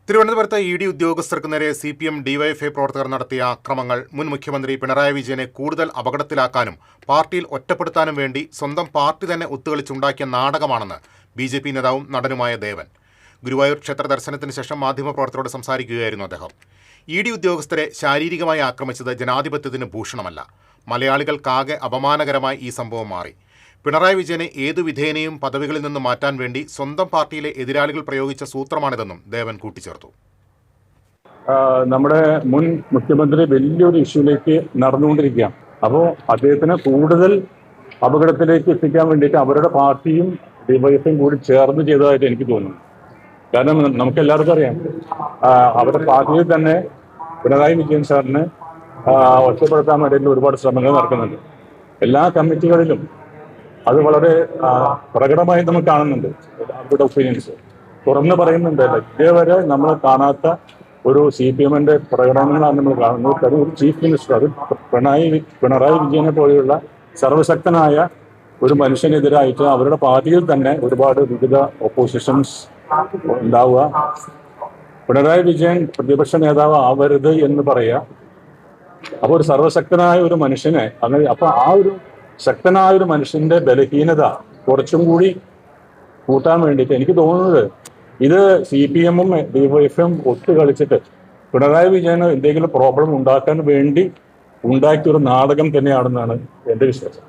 തിരുവനന്തപുരത്ത് E D ഉദ്യോഗസ്ഥർക്ക് നേരെ CPM ഡിവൈഎഫ്ഐ പ്രവർത്തകർ നടത്തിയ അക്രമങ്ങൾ മുൻ മുഖ്യമന്ത്രി പിണറായി വിജയനെ കൂടുതൽ അപകടത്തിലാക്കാനും പാർട്ടിയിൽ ഒറ്റപ്പെടുത്താനും വേണ്ടി സ്വന്തം പാർട്ടി തന്നെ ഒത്തുകളിച്ചുണ്ടാക്കിയ നാടകമാണെന്ന് BJP നേതാവും നടനുമായ ദേവൻ. ഗുരുവായൂർ ക്ഷേത്ര ദർശനത്തിന് ശേഷം മാധ്യമപ്രവർത്തകരോട് സംസാരിക്കുകയായിരുന്നു അദ്ദേഹം. ഇ ഡി ഉദ്യോഗസ്ഥരെ ശാരീരികമായി ആക്രമിച്ചത് ജനാധിപത്യത്തിന് ഭൂഷണമല്ല. മലയാളികൾക്കാകെ അപമാനകരമായി ഈ സംഭവം മാറി. പിണറായി വിജയനെ ഏതു വിധേനയും പദവികളിൽ നിന്ന് മാറ്റാൻ വേണ്ടി സ്വന്തം പാർട്ടിയിലെ എതിരാളികൾ പ്രയോഗിച്ച സൂത്രമാണിതെന്നും ദേവൻ കൂട്ടിച്ചേർത്തു. നമ്മുടെ മുൻ മുഖ്യമന്ത്രി വലിയൊരു ഇഷ്യൂലേക്ക് നടന്നുകൊണ്ടിരിക്കുകയാണ്. അപ്പോൾ അദ്ദേഹത്തിന് കൂടുതൽ അപകടത്തിലേക്ക് എത്തിക്കാൻ വേണ്ടിയിട്ട് അവരുടെ പാർട്ടിയും ഡിവൈഎഫ്ഐയും കൂടി ചേർന്ന് ചെയ്തതായിട്ട് എനിക്ക് തോന്നുന്നു. കാരണം നമുക്ക് എല്ലാവർക്കും അറിയാം, അവരുടെ പാർട്ടിയിൽ തന്നെ പിണറായി വിജയൻ സാറിനെ ഒറ്റപ്പെടുത്താൻ വേണ്ടിയിട്ട് ഒരുപാട് ശ്രമങ്ങൾ നടക്കുന്നുണ്ട്. എല്ലാ കമ്മിറ്റികളിലും അത് വളരെ പ്രകടമായി നമ്മൾ കാണുന്നുണ്ട്. അവരുടെ ഒപ്പീനിയൻസ് തുറന്ന് പറയുന്നുണ്ട്. ഇതേവരെ നമ്മൾ കാണാത്ത ഒരു CPM-ന്റെ പ്രകടനങ്ങളാണ് നമ്മൾ കാണുന്നത്. അത് ഒരു ചീഫ് മിനിസ്റ്റർ, അത് പിണറായി വിജയനെ പോലെയുള്ള സർവശക്തനായ ഒരു മനുഷ്യനെതിരായിട്ട് അവരുടെ പാർട്ടിയിൽ തന്നെ ഒരുപാട് വിവിധ ഒപ്പോസിഷൻസ് ഉണ്ടാവുക. പിണറായി വിജയൻ പ്രതിപക്ഷ നേതാവ് ആവരുത് എന്ന് പറയുക. അപ്പോൾ ഒരു സർവശക്തനായ ഒരു മനുഷ്യനെ അങ്ങനെ, അപ്പൊ ആ ഒരു ശക്തനായ ഒരു മനുഷ്യന്റെ ബലഹീനത കുറച്ചും കൂടി കൂട്ടാൻ വേണ്ടിയിട്ട് എനിക്ക് തോന്നുന്നത് ഇത് CPM-ഉം ഡിവൈഎഫ്ഐയും ഒത്തുകളിച്ചിട്ട് പിണറായി വിജയന് എന്തെങ്കിലും പ്രോബ്ലം ഉണ്ടാക്കാൻ വേണ്ടി ഉണ്ടാക്കിയൊരു നാടകം തന്നെയാണെന്നാണ് എൻ്റെ വിശ്വാസം.